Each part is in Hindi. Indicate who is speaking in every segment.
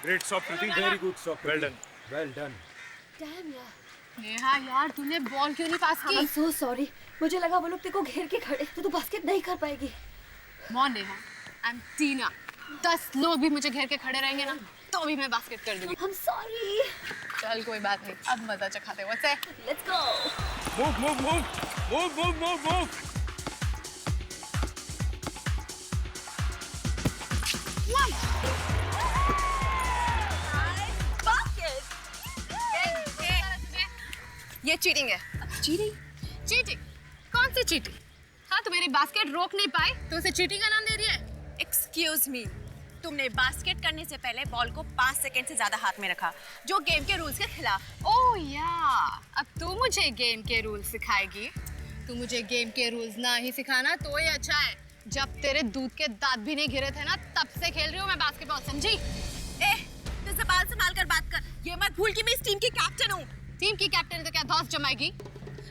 Speaker 1: Great stop, Priti. Very good stop. Well done. Well done.
Speaker 2: Damn यार।
Speaker 3: नेहा यार तूने बॉल क्यों नहीं पास की?
Speaker 2: I'm so sorry. मुझे लगा वो लोग तेरे को घेर के खड़े तो तू बास्केट नहीं कर पाएगी।
Speaker 3: मॉन नेहा, I'm टीना। 10 लोग भी मुझे घेर के खड़े रहेंगे ना तो भी मैं बास्केट कर दूंगी।
Speaker 2: I'm sorry.
Speaker 3: चल कोई बात नहीं, अब मजा चखाते हैं। What's it?
Speaker 2: Let's go.
Speaker 1: Move, move, move. Move, move, move, move.
Speaker 3: ये चीटिंग है। चीटिंग? चीटिंग? कौन सी चीटिंग? हाँ, तू मेरी बास्केट रोक नहीं पाई तो उसे चीटिंग का नाम दे रही है?
Speaker 4: एक्सक्यूज मी, तुमने बास्केट करने से पहले बॉल को 5 सेकंड से ज्यादा हाथ में रखा, जो गेम के रूल्स के खिलाफ।
Speaker 3: ओह या, अब तू मुझे गेम के रूल्स सिखाएगी? तू मुझे गेम के रूल्स ना ही सिखाना तो ही अच्छा है। जब तेरे दूध के दांत भी नहीं गिरे थे ना, तब से खेल रही हूँ मैं बास्केटबॉल, समझी?
Speaker 4: तू ज़बान संभाल कर बात कर। ये मत भूल कि मैं इस टीम की कैप्टन हूँ।
Speaker 3: टीम की कैप्टन है तो क्या धौंस जमाएगी?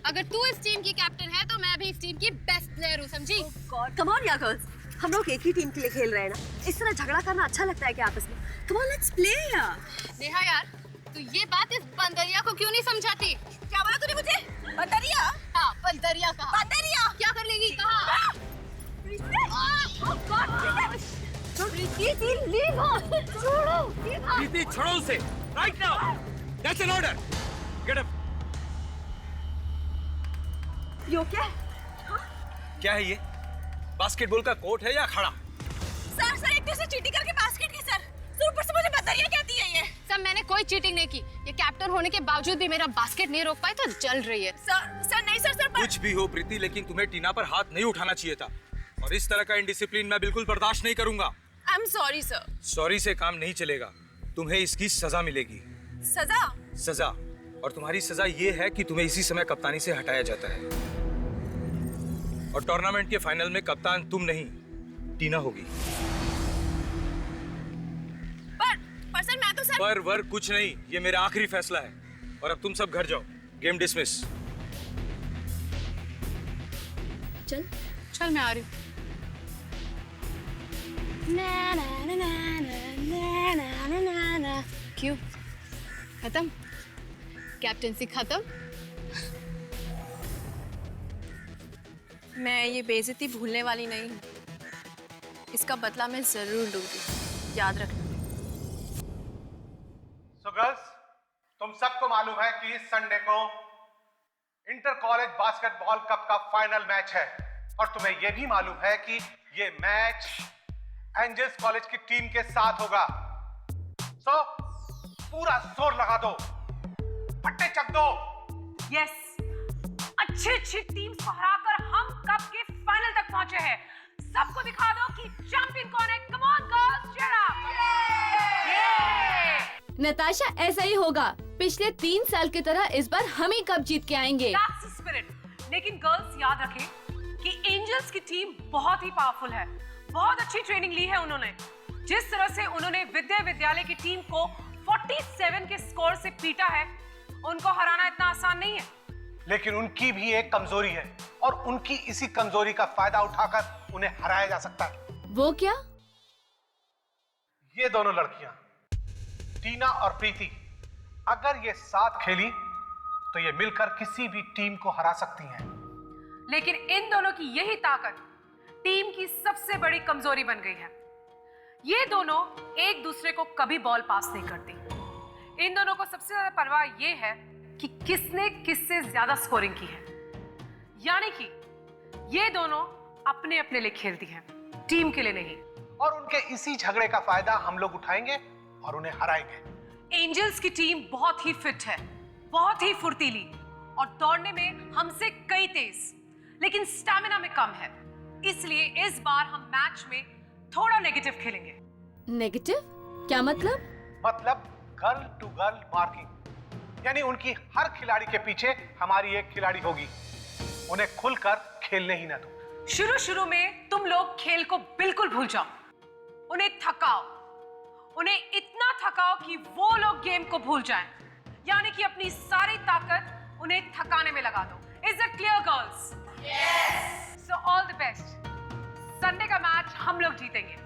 Speaker 3: अगर तू इस टीम की कैप्टन है तो मैं भी इस टीम की बेस्ट प्लेयर हूँ, समझी?
Speaker 4: गॉड, कम ऑन यार गर्ल्स, हम लोग एक ही टीम के लिए खेल रहे हैं ना। इस तरह झगड़ा करना अच्छा लगता है क्या आपस में? कम ऑन लेट्स प्ले यार।
Speaker 3: नेहा यार, तू ये बात इस बंदरिया को क्यों नहीं समझाती?
Speaker 4: क्या बोला तूने मुझे? बंदरिया?
Speaker 3: हाँ, बंदरिया कहा।
Speaker 4: बंदरिया?
Speaker 3: क्या कर लेगी? कहा?
Speaker 2: प्रीति लीव her. छोड़ो.
Speaker 1: Priti, छोड़ो उसे. Right now. That's an order. Get up.
Speaker 4: यो क्या?
Speaker 1: क्या है ये? बास्केटबॉल का कोर्ट है या खड़ा?
Speaker 4: सर एक दूसरे चीटिंग करके बास्केट की सर। ऊपर से मुझे बंदरिया कहती है ये।
Speaker 3: सर मैंने कोई चीटिंग नहीं की। ये कैप्टन होने के बावजूद भी मेरा बास्केट नहीं रोक पाई तो जल रही है।
Speaker 4: सर नहीं सर
Speaker 1: कुछ भी हो प्रीति, लेकिन तुम्हें टीना पर हाथ नहीं उठाना चाहिए था। और इस तरह का इंडिसिप्लिन मैं बिल्कुल बर्दाश्त नहीं करूंगा।
Speaker 4: I am sorry sir.
Speaker 1: Sorry से काम नहीं चलेगा, तुम्हें इसकी सजा मिलेगी।
Speaker 4: सजा?
Speaker 1: सजा? और तुम्हारी सजा ये है कि तुम्हें इसी समय कप्तानी से हटाया जाता है। और टूर्नामेंट के फाइनल में कप्तान तुम नहीं, टीना होगी।
Speaker 4: पर सर मैं तो सर।
Speaker 1: पर वर कुछ नहीं, ये मेरा आखिरी फैसला है। और अब तुम सब घर जाओ। Game dismiss.
Speaker 2: चल.
Speaker 3: चल मैं आ रही हूँ। क्यों? खत्म? कैप्टनसी खत्म?
Speaker 4: मैं ये बेइज्जती भूलने वाली नहीं हूँ। इसका बदला मैं जरूर लूंगी, याद रखना।
Speaker 5: So girls, तुम सबको मालूम है कि इस संडे को इंटर कॉलेज बास्केटबॉल कप का फाइनल मैच है। और तुम्हें यह भी मालूम है कि ये मैच एंजल्स कॉलेज की टीम के साथ होगा। So पूरा जोर लगा दो, फट्टे चक दो।
Speaker 6: यस, अच्छी टीम्स को हराकर हम कप के फाइनल तक पहुंचे हैं। सबको दिखा दो कि चैंपियन कौन है। Come on girls, cheer up.
Speaker 2: Natasha, ऐसा ही होगा। पिछले 3 साल की तरह इस बार हम ही कप जीत के आएंगे।
Speaker 6: That's the spirit. लेकिन गर्ल्स याद रखें कि एंजल्स की टीम बहुत ही पावरफुल है। बहुत अच्छी ट्रेनिंग ली है उन्होंने। जिस तरह से उन्होंने विद्यालय की टीम को 47 के स्कोर से पीटा है, उनको हराना इतना आसान नहीं है।
Speaker 5: लेकिन उनकी भी एक कमजोरी है और उनकी इसी कमजोरी का फायदा उठाकर उन्हें हराया जा सकता है।
Speaker 2: वो क्या?
Speaker 5: ये दोनों लड़कियां, टीना और प्रीति, अगर ये साथ खेली तो ये मिलकर किसी भी टीम को हरा सकती हैं।
Speaker 6: लेकिन इन दोनों की यही ताकत टीम की सबसे बड़ी कमजोरी बन गई है। ये दोनों एक दूसरे को कभी बॉल पास नहीं करती। इन दोनों को सबसे ज्यादा परवाह ये है कि किसने किससे ज्यादा स्कोरिंग की है। यानी कि ये दोनों अपने अपने लिए खेलती हैं, टीम के लिए नहीं।
Speaker 5: और उनके इसी झगड़े का फायदा हम लोग उठाएंगे और उन्हें हराएंगे।
Speaker 6: एंजल्स की टीम बहुत ही फिट है, बहुत ही फुर्तीली और दौड़ने में हमसे कई तेज, लेकिन स्टैमिना में कम है। इसलिए इस बार हम मैच में थोड़ा नेगेटिव खेलेंगे।
Speaker 2: नेगेटिव? क्या मतलब?
Speaker 5: मतलब गर्ल टू गर्ल मार्किंग, यानी उनकी हर खिलाड़ी के पीछे हमारी एक खिलाड़ी होगी। उन्हें खुलकर खेलने ही ना दो।
Speaker 6: शुरू में तुम लोग खेल को बिल्कुल भूल जाओ। उन्हें थकाओ, उन्हें इतना थकाओ कि वो लोग गेम को भूल जाएं। यानी कि अपनी सारी ताकत उन्हें थकाने में लगा दो। Is it clear girls? Yes. So all the best. Sunday का मैच हम लोग जीतेंगे।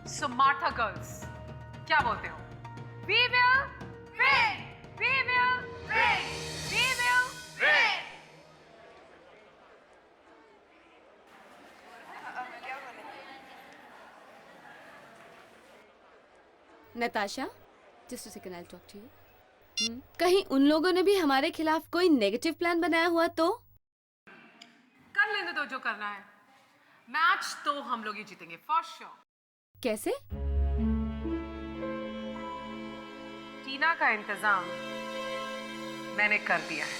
Speaker 6: सो मार्था गर्ल्स, क्या बोलते हो? We will win! We will win! We will win!
Speaker 2: Natasha, just a second, I'll talk to you. कहीं उन लोगों ने भी हमारे खिलाफ कोई नेगेटिव प्लान बनाया हुआ तो?
Speaker 6: कर लेने दो जो करना है। मैच तो हम लोग ही जीतेंगे फॉर श्योर।
Speaker 2: कैसे?
Speaker 6: टीना का इंतजाम मैंने कर दिया है।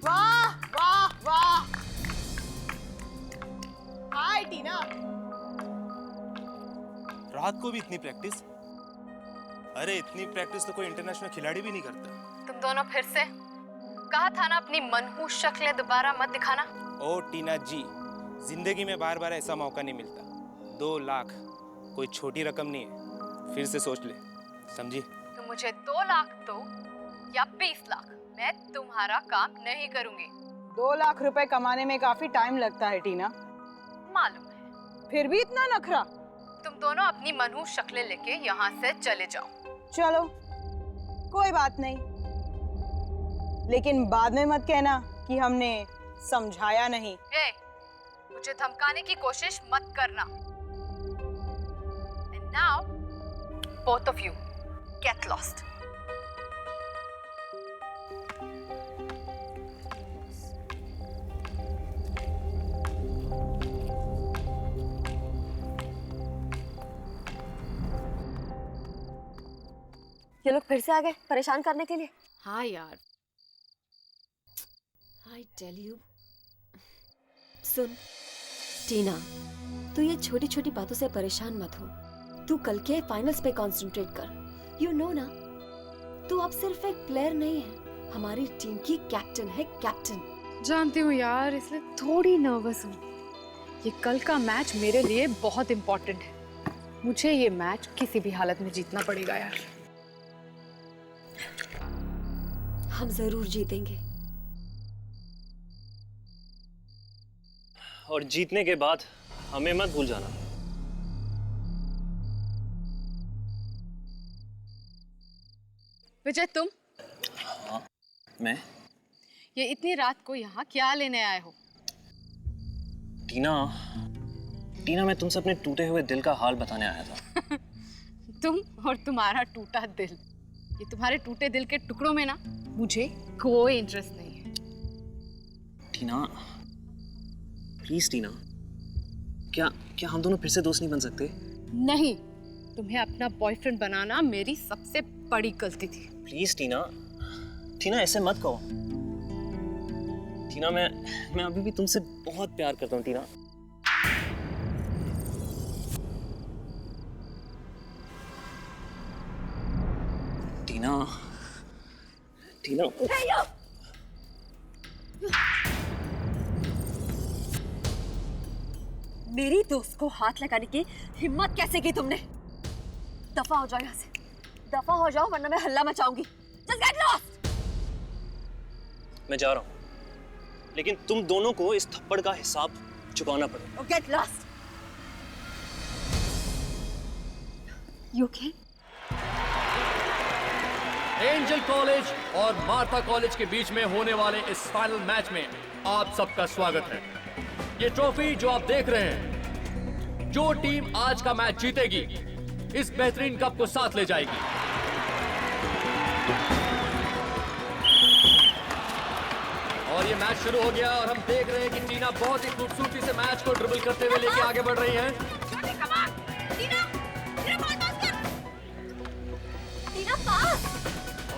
Speaker 4: वाह वाह वाह! हाय टीना।
Speaker 7: रात को भी इतनी प्रैक्टिस? अरे इतनी प्रैक्टिस तो कोई इंटरनेशनल खिलाड़ी भी नहीं करता।
Speaker 3: तुम दोनों फिर से? कहा था ना अपनी मनहूस शक्लें दोबारा मत दिखाना।
Speaker 7: ओ टीना जी, जिंदगी में बार बार ऐसा मौका नहीं मिलता। 2 लाख कोई छोटी रकम नहीं है, फिर से सोच ले, समझी?
Speaker 3: तुम मुझे 2 लाख दो या 20 लाख, मैं तुम्हारा काम नहीं करूंगी।
Speaker 8: 2 लाख रुपए कमाने में काफी टाइम लगता है टीना।
Speaker 3: मालूम है।
Speaker 8: फिर भी इतना नखरा?
Speaker 3: तुम दोनों अपनी मनहूस शक्लें लेके यहाँ से चले जाओ।
Speaker 8: चलो कोई बात नहीं, लेकिन बाद में मत कहना कि हमने समझाया नहीं।
Speaker 3: ए, मुझे धमकाने की कोशिश मत करना। And now, both of you, get lost.
Speaker 4: ये लोग फिर से आ गए परेशान करने के लिए।
Speaker 2: हाँ यार, I tell you.
Speaker 9: सुन टीना, तू ये छोटी छोटी बातों से परेशान मत हो। तू कल के फाइनल्स पे कंसंट्रेट कर। यू नो ना, तू अब सिर्फ एक प्लेयर नहीं है, हमारी टीम की कैप्टन है, कैप्टन।
Speaker 3: जानती हूँ यार, इसलिए थोड़ी नर्वस हूँ। ये कल का मैच मेरे लिए बहुत इम्पोर्टेंट है। मुझे ये मैच किसी भी हालत में जीतना पड़ेगा यार।
Speaker 9: हम जरूर जीतेंगे।
Speaker 10: और जीतने के बाद हमें मत भूल जाना।
Speaker 3: विजय, तुम?
Speaker 10: हाँ, मैं?
Speaker 3: ये इतनी रात को यहाँ क्या लेने आए हो?
Speaker 10: टीना, मैं तुमसे अपने टूटे हुए दिल का हाल बताने आया था।
Speaker 3: तुम और तुम्हारा टूटा दिल। ये तुम्हारे टूटे दिल के टुकड़ों में ना मुझे कोई इंटरेस्ट नहीं है।
Speaker 10: टीना, प्लीज टीना, क्या हम दोनों फिर से दोस्त नहीं बन सकते?
Speaker 3: नहीं, तुम्हें अपना बॉयफ्रेंड बनाना मेरी सबसे बड़ी गलती थी।
Speaker 10: प्लीज टीना, ऐसे मत कहो। टीना, मैं अभी भी तुमसे बहुत प्यार करता हूँ टीना। टीना,
Speaker 4: मेरी दोस्त को हाथ लगाने की हिम्मत कैसे की तुमने? दफा हो जाओ यहाँ से, दफा हो जाओ वरना मैं हल्ला मचाऊंगी। Just get lost!
Speaker 10: मैं जा रहा हूँ, लेकिन तुम दोनों को इस थप्पड़ का हिसाब चुकाना पड़ेगा।
Speaker 4: Oh, get lost! You okay?
Speaker 11: Angel college और मार्था कॉलेज के बीच में होने वाले इस फाइनल मैच में आप सबका स्वागत है। ये ट्रॉफी जो आप देख रहे हैं, जो टीम आज का मैच जीतेगी इस बेहतरीन कप को साथ ले जाएगी। और ये मैच शुरू हो गया और हम देख रहे हैं कि टीना बहुत ही खूबसूरती से मैच को ड्रिबल करते हुए लेके आगे बढ़ रही हैं।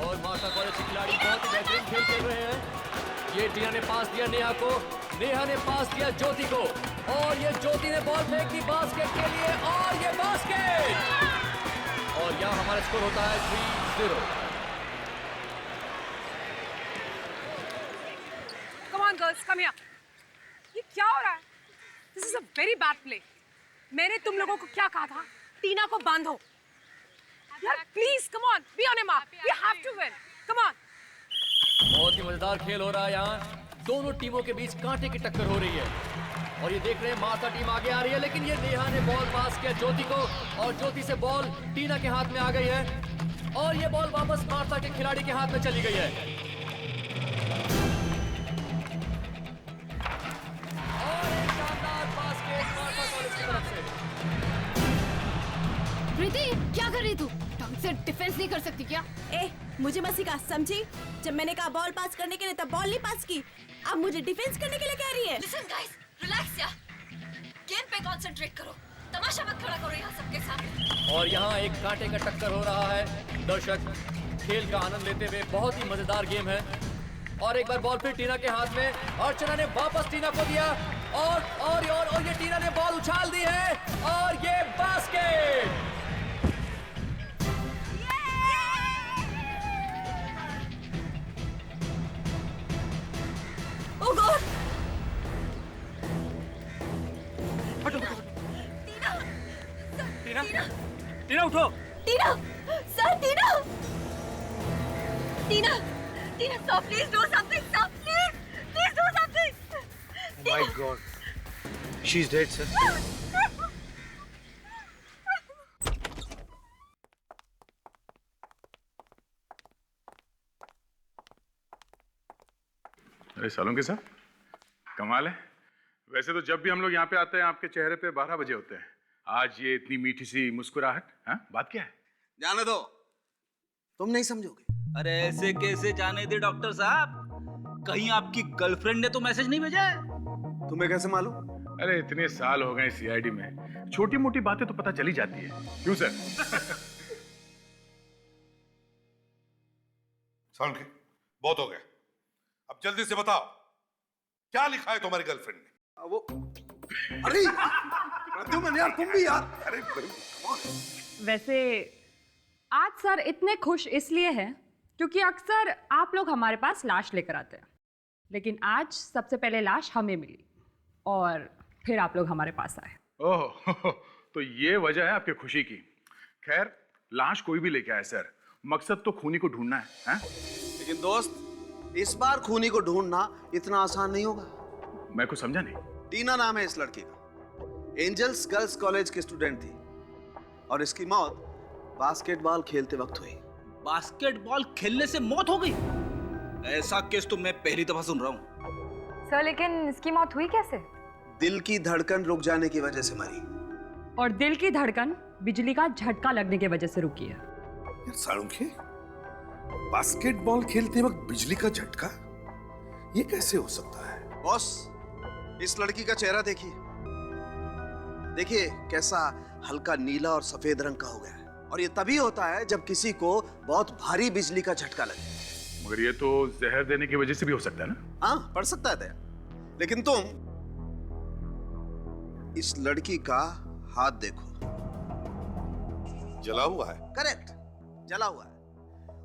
Speaker 11: और मार्था कॉलेज के खिलाड़ी बहुत ही बेहतरीन खेल खेल रहे हैं। ये टीना ने पास दिया नेहा को, नेहा ने पास दिया ज्योति को, और ये ज्योति ने बॉल फेंक दी बास्केट के लिए, और ये बास्केट! और यहाँ हमारा स्कोर होता है 3-0।
Speaker 6: Come on girls, come here. A very bad play. मैंने तुम लोगों को क्या कहा था? टीना को बांधो। यार please come on, be on your mark, we have to win, come on.
Speaker 11: बहुत ही मजेदार खेल हो रहा है यहाँ। दोनों टीमों के बीच कांटे की टक्कर हो रही है और ये देख रहे हैं माता टीम आगे आ रही है, लेकिन ये नेहा ने बॉल पास किया ज्योति को और ज्योति से बॉल टीना के हाथ में आ गई है और ये बॉल वापस माता के खिलाड़ी के हाथ में चली गई है। और एक शानदार बास्केट माता कॉलेज की तरफ से।
Speaker 2: प्रीति क्या कर रही तू? ढंग से डिफेंस नहीं कर सकती क्या?
Speaker 12: ए, मुझे मत सिखा, समझी? जब मैंने कहा बॉल पास करने के लिए तब बॉल नहीं पास की, अब मुझे डिफेंस करने के लिए कह रही है।
Speaker 4: लिसन गाइस, रिलैक्स यार, गेम पे कंसंट्रेट करो, तमाशा मत खड़ा करो यहाँ सबके सामने।
Speaker 11: और यहाँ एक कांटे का टक्कर हो रहा है। दर्शक खेल का आनंद लेते हुए, बहुत ही मजेदार गेम है। और एक बार बॉल फिर टीना के हाथ में, अर्चना ने वापस टीना को दिया और ये टीना ने बॉल उछाल दी है और ये बास्केट।
Speaker 12: Oh God!
Speaker 1: टीना उठो।
Speaker 12: Tina, sir, Tina, Tina, Tina, stop! Please do something! Stop! Please do something!
Speaker 1: Oh my God, she's dead, sir.
Speaker 13: अरे सालुंके साहब, कमाल है। वैसे तो जब भी हम लोग यहाँ पे आते हैं आपके चेहरे पे 12 बजे होते हैं। आज ये इतनी मीठी सी मुस्कुराहट, हाँ? बात क्या है?
Speaker 14: जाने दो, तुम नहीं समझोगे। अरे ऐसे कैसे जाने दे डॉक्टर साहब? कहीं आपकी गर्लफ्रेंड ने तो मैसेज नहीं भेजा है? तुम्हें कैसे मालूम?
Speaker 13: अरे इतने साल हो गए सीआईडी में, छोटी मोटी बातें तो पता चली जाती है। क्यों सर?
Speaker 15: सालुंके, बहुत हो गया, अब जल्दी से बताओ क्या लिखा है तुम्हारी गर्लफ्रेंड ने?
Speaker 14: वो अरे प्रद्युम्न यार, तुम भी यार। अरे
Speaker 16: वैसे आज सर इतने खुश इसलिए हैं क्योंकि अक्सर आप लोग हमारे पास लाश लेकर आते हैं, लेकिन आज सबसे पहले लाश हमें मिली और फिर आप लोग हमारे पास आए।
Speaker 13: ओह, तो ये वजह है आपकी खुशी की। खैर, लाश कोई भी लेके आए सर, मकसद तो खूनी को ढूंढना है?
Speaker 14: लेकिन दोस्त, इस बार खूनी को ढूंढना इतना आसान नहीं होगा।
Speaker 13: मैं कुछ समझा नहीं।
Speaker 14: टीना नाम है इस लड़की का, एंजल्स गर्ल्स कॉलेज की स्टूडेंट थी और इसकी मौत बास्केटबॉल खेलते वक्त हुई। बास्केटबॉल खेलने से मौत हो गई? ऐसा केस तो मैं पहली दफा सुन रहा हूँ।
Speaker 16: सर लेकिन इसकी मौत हुई कैसे?
Speaker 14: दिल की धड़कन रुक जाने की वजह से मरी।
Speaker 16: और दिल की धड़कन बिजली का झटका लगने की वजह से रुकी है।
Speaker 15: सालुंके, बास्केटबॉल खेलते वक्त बिजली का झटका, ये कैसे हो सकता है?
Speaker 14: बॉस, इस लड़की का चेहरा देखिए, देखिए कैसा हल्का नीला और सफेद रंग का हो गया है। और ये तभी होता है जब किसी को बहुत भारी बिजली का झटका लगे।
Speaker 13: मगर ये तो जहर देने की वजह से भी हो सकता है ना?
Speaker 14: हाँ, पड़ सकता है। लेकिन तुम इस लड़की का हाथ देखो,
Speaker 15: जला हुआ है।
Speaker 14: करेक्ट, जला हुआ है।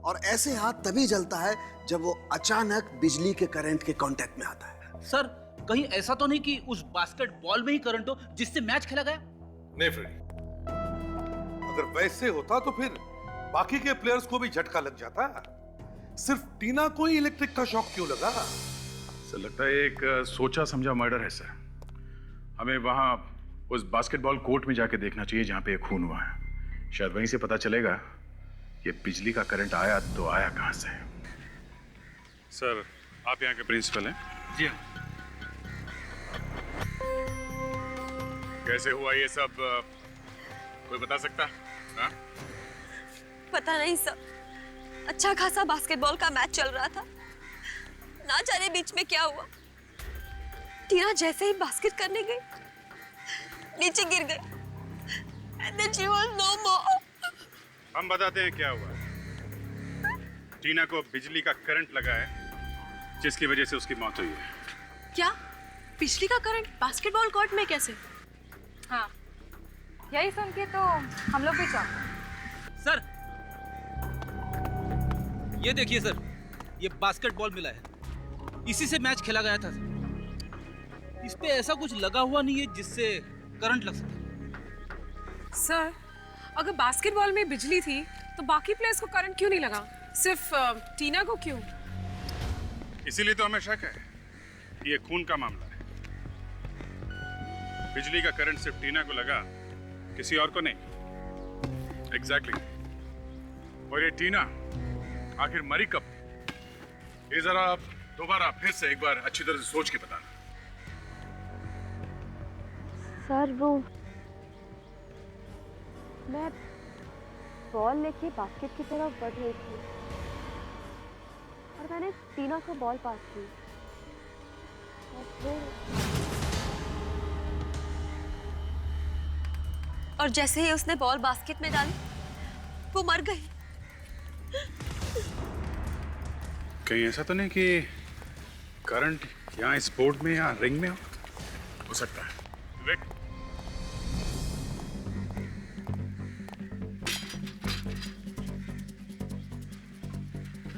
Speaker 14: और ऐसे हाथ तभी जलता है जब वो अचानक बिजली के करंट के कांटेक्ट में आता है।
Speaker 10: सर, कहीं ऐसा तो नहीं कि उस बास्केटबॉल में ही करंट हो जिससे मैच खेला गया?
Speaker 15: नहीं फ्रेडी, अगर वैसे होता तो फिर बाकी के प्लेयर्स को भी झटका लग जाता। सिर्फ टीना को ही इलेक्ट्रिक का शॉक क्यों लगा?
Speaker 13: सर लगता है एक सोचा समझा मर्डर है सर। हमें वहां उस बास्केटबॉल कोर्ट में जाके देखना चाहिए जहां पे खून हुआ है। शायद वहीं से पता चलेगा ये बिजली का करंट आया तो आया कहां से। सर, आप यहाँ के प्रिंसिपल हैं?
Speaker 1: जी हाँ।
Speaker 13: कैसे हुआ ये सब, कोई बता सकता? हाँ?
Speaker 4: पता नहीं सर, अच्छा खासा बास्केटबॉल का मैच चल रहा था, ना जाने बीच में क्या हुआ। टीना जैसे ही बास्केट करने गई, नीचे गिर गई। And then she was no more.
Speaker 13: हम बताते हैं क्या हुआ। टीना को बिजली का करंट लगा है जिसकी वजह से उसकी मौत हुई है।
Speaker 4: क्या? बिजली का करंट बास्केटबॉल कोर्ट में कैसे?
Speaker 16: हाँ, यही सुन के तो हम लोग भी चौंके।
Speaker 10: सर, ये देखिए सर, ये बास्केटबॉल मिला है, इसी से मैच खेला गया था।
Speaker 14: इस पे ऐसा कुछ लगा हुआ नहीं है जिससे करंट लग सके।
Speaker 6: सर, अगर बास्केटबॉल में बिजली थी तो बाकी प्लेयर्स को करंट क्यों नहीं लगा, सिर्फ टीना को क्यों?
Speaker 13: इसीलिए तो हमें शक है ये खून का मामला है। बिजली का करंट सिर्फ टीना को लगा, किसी और को नहीं। एग्जैक्टली। और ये टीना आखिर मरी कब? ये जरा दोबारा फिर से एक बार अच्छी तरह से सोच के बताना।
Speaker 9: सर वो मैं बॉल लेके बास्केट की तरफ बढ़ रही थी और मैंने टीना को बॉल पास की
Speaker 4: और जैसे ही उसने बॉल बास्केट में डाली वो मर गई।
Speaker 13: कहीं ऐसा तो नहीं कि करंट यहाँ इस बोर्ड में या रिंग में हो सकता है। विवेक,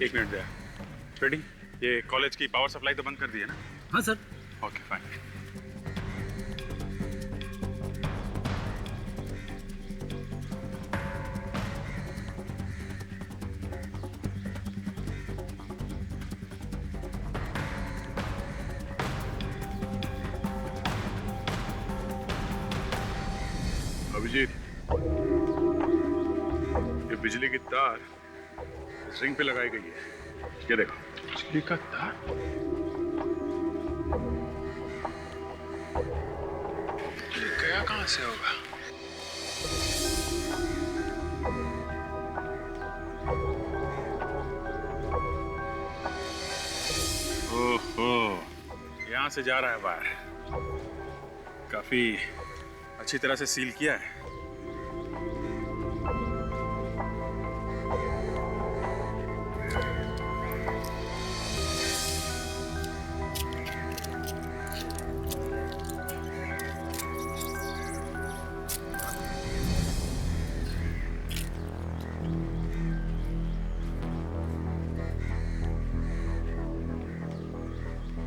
Speaker 13: एक मिनट दे। रेडी? ये कॉलेज की पावर सप्लाई तो बंद कर दी है ना?
Speaker 14: हाँ सर।
Speaker 13: Okay fine. अभिजीत, ये बिजली की तार इस रिंग पे लगाई गई है। ये देखो, बिजली का तार। ये गया कहां से होगा? ओहो, यहां से जा रहा है बाहर। काफी अच्छी तरह से सील किया है।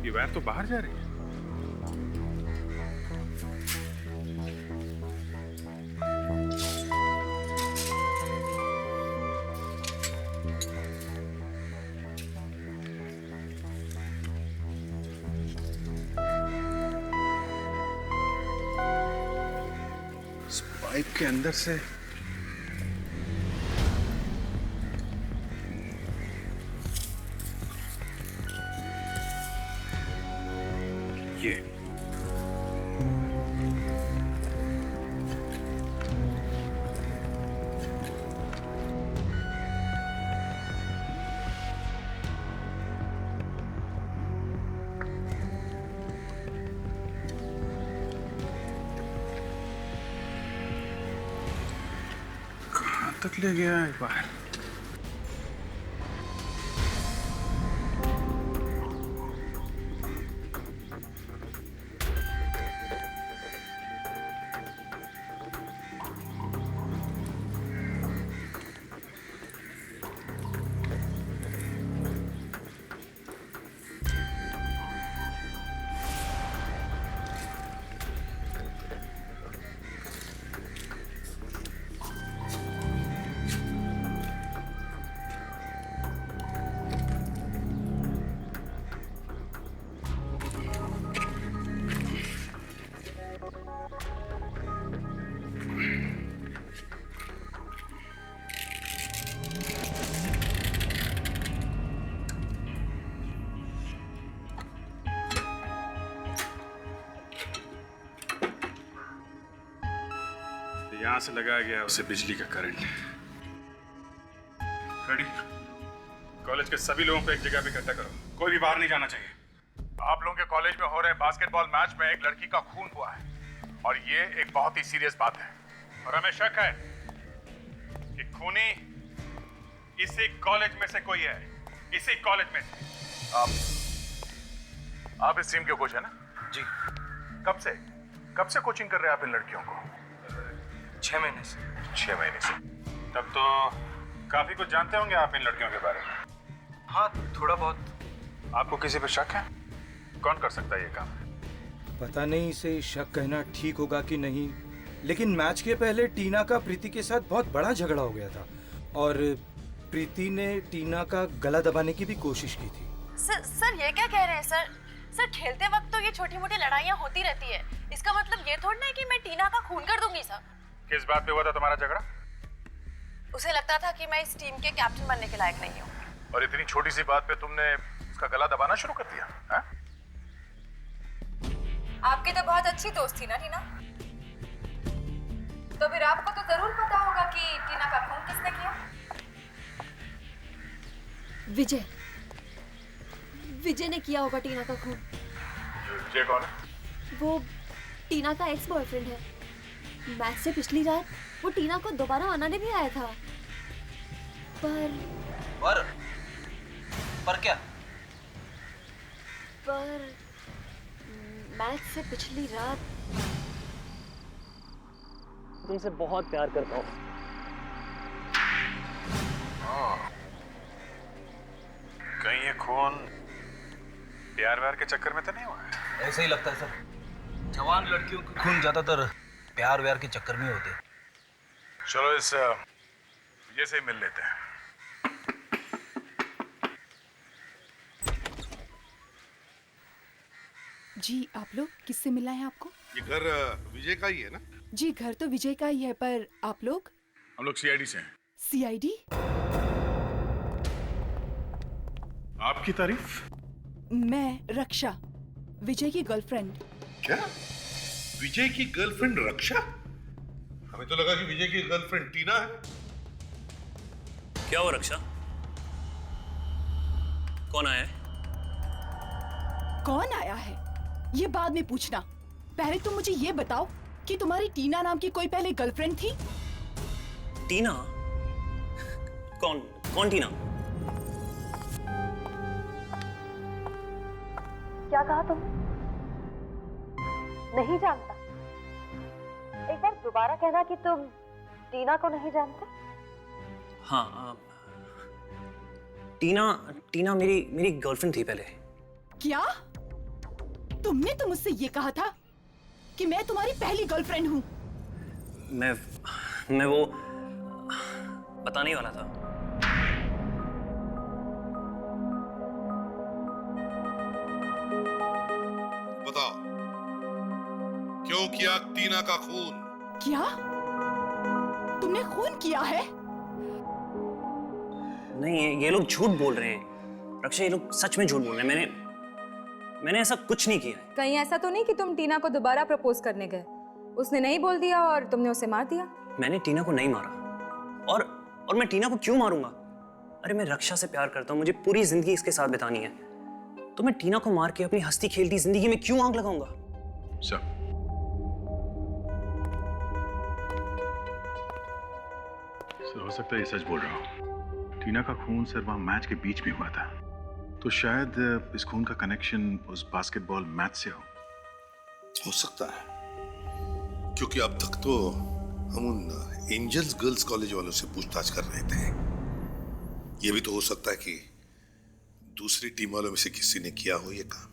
Speaker 13: ये वायर तो बाहर जा रही है। पाइप के अंदर से ये तक ले गया है बाहर। यहां से लगाया गया उसे बिजली का करंट। रेडी? कॉलेज के सभी लोगों को एक जगह पे इकट्ठा करो, कोई भी बाहर नहीं जाना चाहिए। आप लोगों के कॉलेज में हो रहे बास्केटबॉल मैच में एक लड़की का खून हुआ है और ये एक बहुत ही सीरियस बात है और हमें शक है कि खूनी इसी कॉलेज में से कोई है, इसी कॉलेज में से। आप इस टीम के कोच है ना?
Speaker 1: जी।
Speaker 13: कब से कोचिंग कर रहे हैं आप इन लड़कियों को?
Speaker 1: 6 महीने से।
Speaker 13: 6 महीने से? तब तो काफी कुछ जानते होंगे आप इन लड़कियों के बारे में।
Speaker 1: हाँ, थोड़ा बहुत।
Speaker 13: आपको किसी पे शक है? कौन कर सकता है ये काम?
Speaker 1: पता नहीं इसे शक कहना ठीक होगा कि नहीं, लेकिन मैच के पहले टीना का प्रीति के साथ बहुत बड़ा झगड़ा हो गया था और प्रीति ने टीना का गला दबाने की भी कोशिश की थी।
Speaker 4: सर ये क्या कह रहे हैं सर? सर खेलते वक्त तो ये छोटी मोटी लड़ाइयाँ होती रहती है, इसका मतलब ये थोड़ी ना है कि मैं टीना का खून कर दूंगी सर।
Speaker 13: किस बात पे हुआ था तुम्हारा झगड़ा?
Speaker 4: उसे लगता था कि मैं इस टीम के कैप्टन बनने के लायक नहीं हूँ।
Speaker 13: और इतनी छोटी सी बात पे तुमने उसका गला दबाना शुरू कर दिया? हा?
Speaker 4: आपकी तो बहुत अच्छी दोस्त थी ना टीना, तो फिर आपको तो जरूर पता होगा कि टीना का खून किसने किया।
Speaker 9: विजय ने किया होगा टीना का खून।
Speaker 13: विजय कौन है?
Speaker 9: वो टीना का एक्स बॉयफ्रेंड है। मैच से पिछली रात वो टीना को दोबारा मनाने भी आया था,
Speaker 10: पर क्या?
Speaker 9: पर मैच से पिछली रात
Speaker 10: तुमसे बहुत प्यार करता हूँ।
Speaker 13: कहीं ये खून प्यार व्यार के चक्कर में तो नहीं हुआ है?
Speaker 14: ऐसे ही लगता है सर, जवान लड़कियों के खून ज्यादातर प्यार व्यार के चक्कर में होते हैं।
Speaker 13: चलो इस विजय से मिल लेते हैं।
Speaker 17: जी आप लोग किससे मिलना है आपको?
Speaker 15: ये घर विजय का ही है ना?
Speaker 17: जी घर तो विजय का ही है, पर आप लोग?
Speaker 13: हम लोग सीआईडी से हैं।
Speaker 17: सीआईडी?
Speaker 13: आपकी तारीफ?
Speaker 17: मैं रक्षा, विजय की गर्लफ्रेंड।
Speaker 15: क्या? विजय की गर्लफ्रेंड रक्षा? हमें तो लगा कि विजय की गर्लफ्रेंड टीना है।
Speaker 11: क्या हो रक्षा? कौन आया है?
Speaker 17: कौन आया है ये बाद में पूछना, पहले तुम मुझे ये बताओ कि तुम्हारी टीना नाम की कोई पहले गर्लफ्रेंड थी?
Speaker 10: टीना? कौन टीना?
Speaker 4: क्या कहा तुम? नहीं जानता? एक बार दोबारा कहना कि तुम टीना को नहीं जानते।
Speaker 10: हाँ, टीना मेरी गर्लफ्रेंड थी पहले।
Speaker 17: क्या? तुमने तो मुझसे ये कहा था कि मैं तुम्हारी पहली गर्लफ्रेंड हूँ।
Speaker 10: मैं वो बताने वाला था।
Speaker 15: बताओ, क्यों किया टीना का खून?
Speaker 17: क्या? तुमने खून किया है?
Speaker 10: नहीं, ये लोग झूठ बोल रहे हैं रक्षा, ये लोग सच में झूठ बोल रहे हैं। मैंने ऐसा कुछ नहीं किया है।
Speaker 3: कहीं ऐसा तो नहीं कि तुम टीना को दोबारा प्रपोज करने गए, उसने नहीं बोल दिया और तुमने उसे मार दिया?
Speaker 10: मैंने टीना को नहीं मारा। और मैं टीना को क्यों मारूंगा? अरे मैं रक्षा से प्यार करता हूँ, मुझे पूरी जिंदगी इसके साथ बितानी है, तो मैं टीना को मार के अपनी हंसती खेलती जिंदगी में क्यों आग लगाऊंगा?
Speaker 13: सर हो सकता है ये सच बोल रहा हूँ। टीना का खून सर वहाँ मैच के बीच में हुआ था, तो शायद इस खून का कनेक्शन उस बास्केटबॉल मैच से
Speaker 15: हो सकता है, क्योंकि अब तक तो हम उन एंजल्स गर्ल्स कॉलेज वालों से पूछताछ कर रहे थे। ये भी तो हो सकता है कि दूसरी टीम वालों में से किसी ने किया हो ये काम।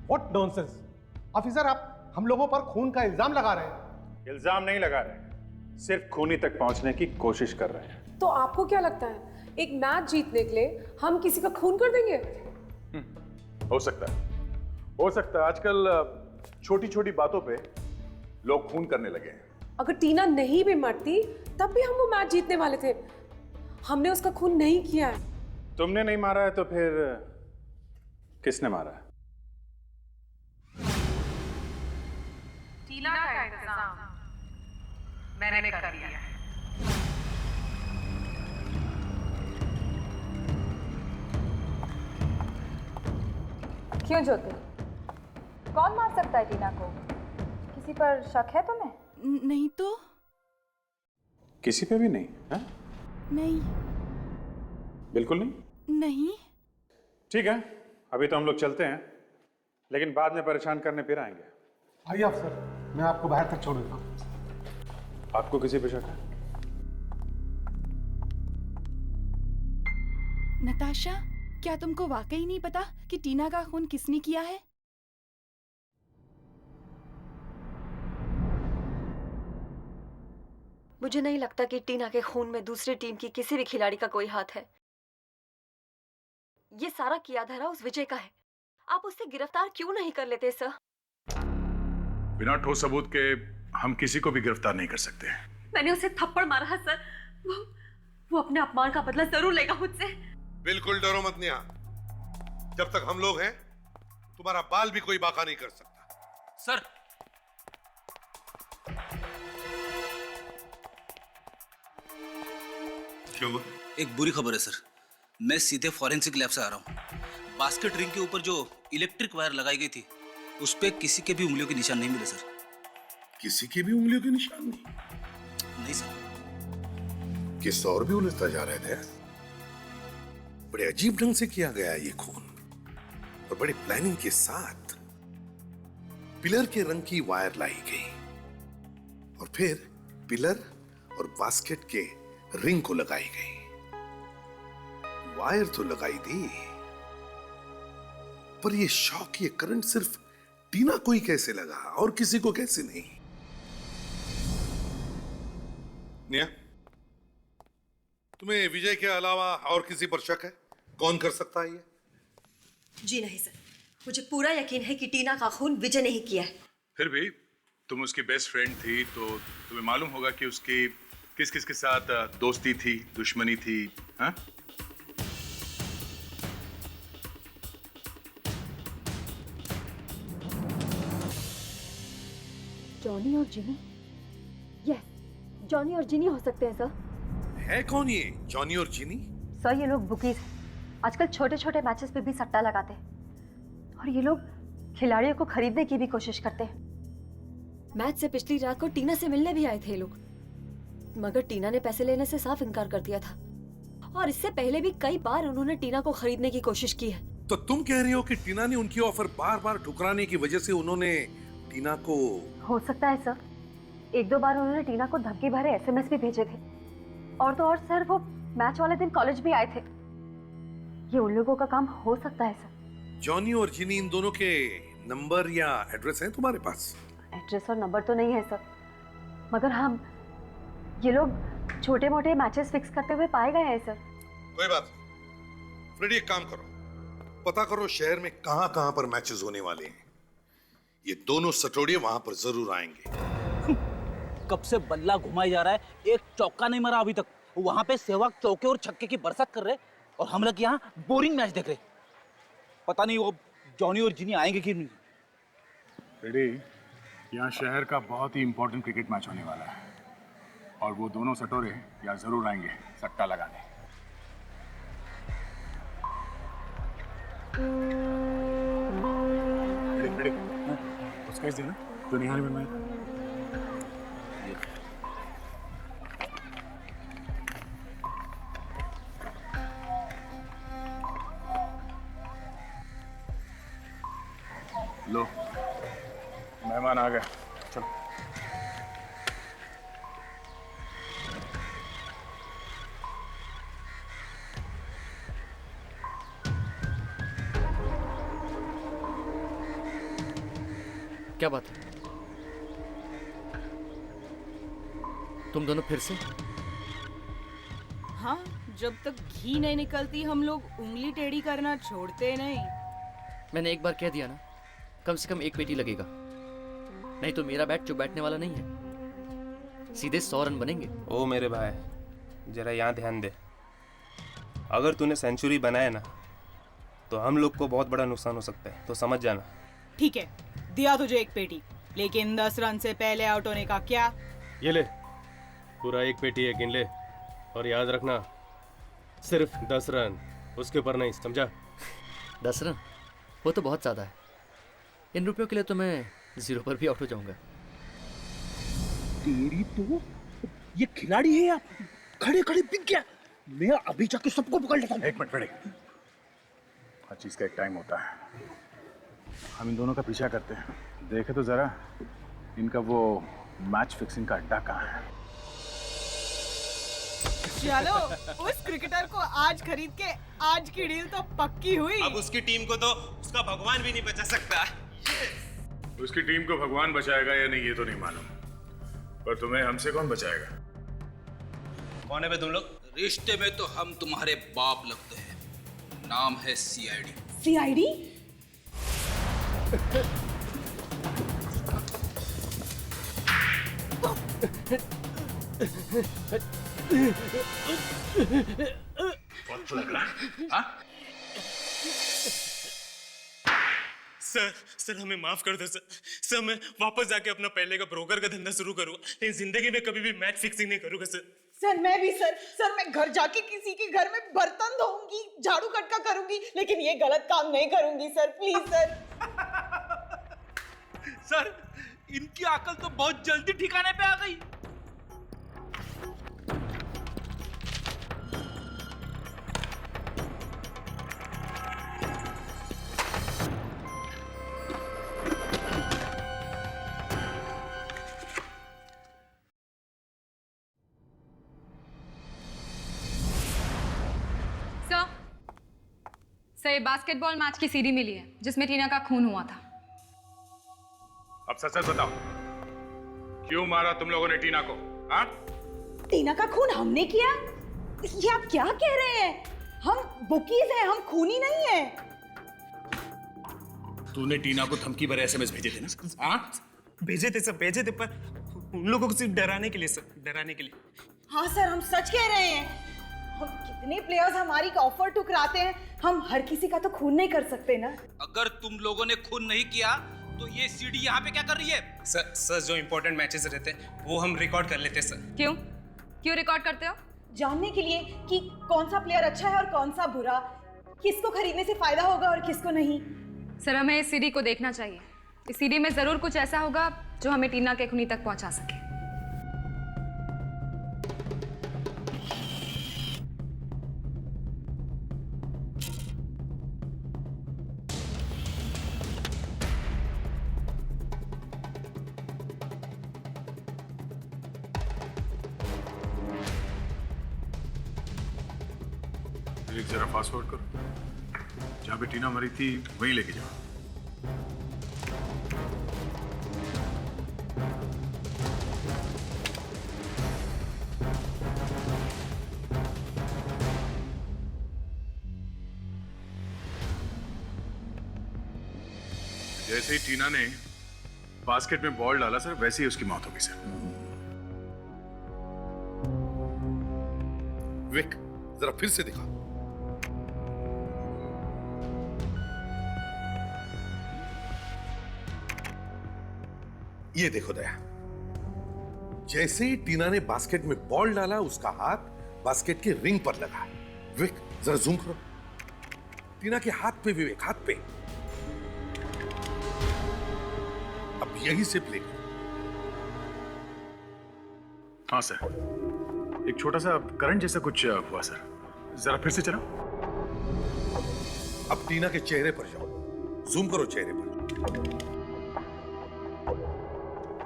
Speaker 5: व्हाट नॉनसेंस ऑफिसर, आप हम लोगों पर खून का इल्जाम लगा रहे हैं।
Speaker 13: इल्जाम नहीं लगा रहे, सिर्फ खूनी तक पहुंचने की कोशिश कर रहे हैं।
Speaker 6: तो आपको क्या लगता है एक मैच जीतने के लिए हम किसी का खून कर देंगे?
Speaker 13: हो सकता है आजकल छोटी छोटी बातों पे लोग खून करने लगे हैं।
Speaker 6: अगर टीना नहीं भी मरती तब भी हम वो मैच जीतने वाले थे। हमने उसका खून नहीं किया है।
Speaker 13: तुमने नहीं मारा है तो फिर किसने मारा है?
Speaker 6: टीना का इंतजाम मैंने कर दिया है।
Speaker 3: क्यों ज्योति, कौन मार सकता है टीना को? किसी पर शक है तुम्हें?
Speaker 17: नहीं तो।
Speaker 13: किसी पे भी नहीं है?
Speaker 17: नहीं।
Speaker 13: बिल्कुल नहीं?
Speaker 17: नहीं।
Speaker 13: ठीक है, अभी तो हम लोग चलते हैं, लेकिन बाद में परेशान करने फिर आएंगे।
Speaker 5: आइए अफसर, मैं आपको बाहर तक छोड़ देता हूँ।
Speaker 13: आपको किसी पे शक है?
Speaker 17: नताशा, क्या तुमको वाकई नहीं पता कि टीना का खून किसने किया है?
Speaker 9: मुझे नहीं लगता कि टीना के खून में दूसरी टीम की किसी भी खिलाड़ी का कोई हाथ है। ये सारा किया धरा उस विजय का है। आप उससे गिरफ्तार क्यों नहीं कर लेते सर?
Speaker 13: बिना ठोस सबूत के हम किसी को भी गिरफ्तार नहीं कर सकते।
Speaker 4: मैंने उसे थप्पड़ मारा है सर। वो अपने अपमान का बदला जरूर लेगा मुझसे।
Speaker 15: बिल्कुल डरो मत नेहा। जब तक हम लोग हैं तुम्हारा बाल भी कोई बाका नहीं कर सकता।
Speaker 10: सर
Speaker 15: क्यों?
Speaker 14: एक बुरी खबर है सर। मैं सीधे फॉरेंसिक लैब से आ रहा हूँ। बास्केट रिंग के ऊपर जो इलेक्ट्रिक वायर लगाई गई थी उस पे किसी के भी उंगलियों के निशान नहीं मिले सर।
Speaker 15: किसी की भी उंगलियों के निशान नहीं?
Speaker 14: नहीं सर।
Speaker 15: किस और भी उलझता जा रहे थे। बड़े अजीब ढंग से किया गया ये खून और बड़ी प्लानिंग के साथ पिलर के रंग की वायर लाई गई और फिर पिलर और बास्केट के रिंग को लगाई गई। वायर तो लगाई दी पर ये शॉक, ये करंट सिर्फ टीना को ही कैसे लगा और किसी को कैसे नहीं? निया, तुम्हें विजय के अलावा और किसी पर शक है? कौन कर सकता है ये?
Speaker 4: जी नहीं सर, मुझे पूरा यकीन है कि टीना का खून विजय ने ही किया है।
Speaker 13: फिर भी तुम उसकी बेस्ट फ्रेंड थी तो तुम्हें मालूम होगा कि उसकी किस किस के साथ दोस्ती थी, दुश्मनी थी। हाँ?
Speaker 9: जॉनी और जिनी? यस, जॉनी और जिनी हो सकते हैं सर।
Speaker 15: है कौन ये जॉनी और जिनी?
Speaker 4: सर ये लोग बुकीज हैं। आजकल छोटे छोटे मैचेस पे भी सट्टा लगाते हैं और ये लोग खिलाड़ियों को खरीदने की भी कोशिश करते हैं।
Speaker 9: मैच से पिछली रात को टीना से मिलने भी आए थे लोग, मगर टीना ने पैसे लेने से साफ इनकार कर दिया था और इससे पहले भी कई बार उन्होंने टीना को खरीदने की कोशिश की है।
Speaker 15: तो तुम कह रही हो कि टीना ने उनकी ऑफर बार बार ठुकराने की वजह से उन्होंने टीना को?
Speaker 4: हो सकता है सर, एक दो बार उन्होंने टीना को धमकी भरे एसएमएस भी भेजे थे और तो और सर वो मैच वाले दिन कॉलेज भी आए थे। ये उन लोगों का काम हो सकता है सर।
Speaker 15: जॉनी और जिनी, इन दोनों के नंबर या एड्रेस है तुम्हारे पास?
Speaker 4: एड्रेस और नंबर तो नहीं है सर, मगर हम ये लोग छोटे मोटे मैचेस फिक्स करते हुए पाए गए हैं सर।
Speaker 15: कोई बात नहीं, फ्रेडी एक काम करो, पता करो शहर में कहां कहां पर मैचेस होने वाले हैं। ये दोनों सटोड़िए वहां पर जरूर आएंगे।
Speaker 14: कब से बल्ला घुमाई जा रहा है, एक चौका नहीं मारा अभी तक। वहां पे सहवाग चौके और छक्के की बरसात कर रहे और हम लोग यहाँ बोरिंग मैच देख रहे। पता नहीं वो जॉनी और जिनी आएंगे कि नहीं।
Speaker 13: फ्रेडी, यहाँ शहर का बहुत ही इंपॉर्टेंट क्रिकेट मैच होने वाला है और वो दोनों सटोरे यहाँ जरूर आएंगे सट्टा लगाने। उसका इस दिन जो निहाल में मैं लो, मेहमान आ गए, चलो।
Speaker 11: क्या बात है? तुम दोनों फिर से?
Speaker 17: हाँ, जब तक घी नहीं निकलती हम लोग उंगली टेढ़ी करना छोड़ते नहीं।
Speaker 11: मैंने एक बार कह दिया ना, कम से कम एक पेटी लगेगा, नहीं तो मेरा बैट चुप बैठने वाला नहीं है। सीधे 100 रन बनेंगे।
Speaker 7: ओ मेरे भाई, जरा यहाँ ध्यान दे। अगर तूने सेंचुरी बनाया ना तो हम लोग को बहुत बड़ा नुकसान हो सकता है, तो समझ जाना।
Speaker 17: ठीक है, दिया तुझे एक पेटी, लेकिन 10 रन से पहले आउट होने का क्या?
Speaker 11: ये ले, पूरा एक पेटी है, गिन ले और याद रखना सिर्फ 10 रन, उसके ऊपर नहीं, समझा? 10 रन वो तो बहुत ज़्यादा है। इन रुपयों के लिए तो मैं 0 पर भी आउट हो जाऊंगा।
Speaker 14: तेरी तो ये खिलाड़ी है, खड़े खड़े बिक गया। मैं अभी जाके सबको पकड़ लेता हूँ।
Speaker 13: एक मिनट फ्रेडी, हर चीज का एक टाइम होता है। हम इन दोनों का पीछा करते हैं, देखे तो जरा इनका वो मैच फिक्सिंग का अड्डा कहाँ है।
Speaker 17: चलो, उस क्रिकेटर को आज खरीद के आज की डील तो पक्की हुई।
Speaker 7: अब उसकी टीम को तो उसका भगवान भी नहीं बचा सकता।
Speaker 13: उसकी टीम को भगवान बचाएगा या नहीं ये तो नहीं मालूम, पर तुम्हें हमसे कौन बचाएगा?
Speaker 10: कौन है बे तुम लोग?
Speaker 18: रिश्ते में तो हम तुम्हारे बाप लगते हैं। नाम है सीआईडी।
Speaker 17: सीआईडी?
Speaker 13: वक्त लग रहा है, हाँ?
Speaker 7: सर हमें माफ कर दो सर मैं वापस जाके अपना पहले का ब्रोकर का धंधा शुरू करूंगा, लेकिन जिंदगी में कभी भी मैच फिक्सिंग नहीं करूंगा सर।
Speaker 8: सर मैं भी सर मैं घर जाके किसी के घर में बर्तन धोऊंगी, झाड़ू कटका करूंगी, लेकिन ये गलत काम नहीं करूंगी सर, प्लीज सर।
Speaker 18: सर इनकी अकल तो बहुत जल्दी ठिकाने पे आ गई।
Speaker 3: सर ये बास्केटबॉल मैच की सीडी मिली है जिसमें टीना का खून हुआ था।
Speaker 13: अब सच सच बताओ, क्यों मारा तुम लोगों ने टीना को? हाँ?
Speaker 8: टीना का खून हमने किया? ये आप क्या कह रहे हैं? हम बुकीज हैं, हम खूनी नहीं हैं।
Speaker 7: तूने टीना को धमकी भरे एसएमएस भेजे थे ना? हाँ? भेजे थे पर उन लोगों को सिर्फ डराने के लिए सर, डराने के लिए।
Speaker 8: हाँ सर, हम सच कह रहे हैं। हम कितने प्लेयर्स हमारी ऑफर ठुकराते हैं, हम हर किसी का तो खून नहीं कर सकते ना।
Speaker 18: अगर तुम लोगों ने खून नहीं किया तो ये सीडी यहाँ पे क्या कर रही है?
Speaker 7: सर जो इंपॉर्टेंट मैचेस रहते हैं वो हम रिकॉर्ड कर लेते हैं सर।
Speaker 3: क्यों रिकॉर्ड करते हो?
Speaker 8: जानने के लिए कि कौन सा प्लेयर अच्छा है और कौन सा बुरा, किसको खरीदने से फायदा होगा और किसको नहीं।
Speaker 3: सर हमें इस सीडी को देखना चाहिए। इस सीडी में जरूर कुछ ऐसा होगा जो हमें टीना के खूनी तक पहुंचा सके।
Speaker 13: एक जरा फास्ट फॉरवर्ड करो, जहाँ पे टीना मरी थी वहीं लेके जाओ। जैसे ही टीना ने बास्केट में बॉल डाला सर, वैसे ही उसकी मौत हो गई सर।
Speaker 15: विक, जरा फिर से दिखा। ये देखो दया, जैसे ही टीना ने बास्केट में बॉल डाला उसका हाथ बास्केट के रिंग पर लगा। विक, जरा जूम करो। टीना के हाथ पे विवेक, हाथ पे। अब यही से प्ले करो।
Speaker 13: हाँ सर, एक छोटा सा करंट जैसा कुछ हुआ सर, जरा फिर से चलाओ।
Speaker 15: अब टीना के चेहरे पर जाओ, जूम करो चेहरे पर।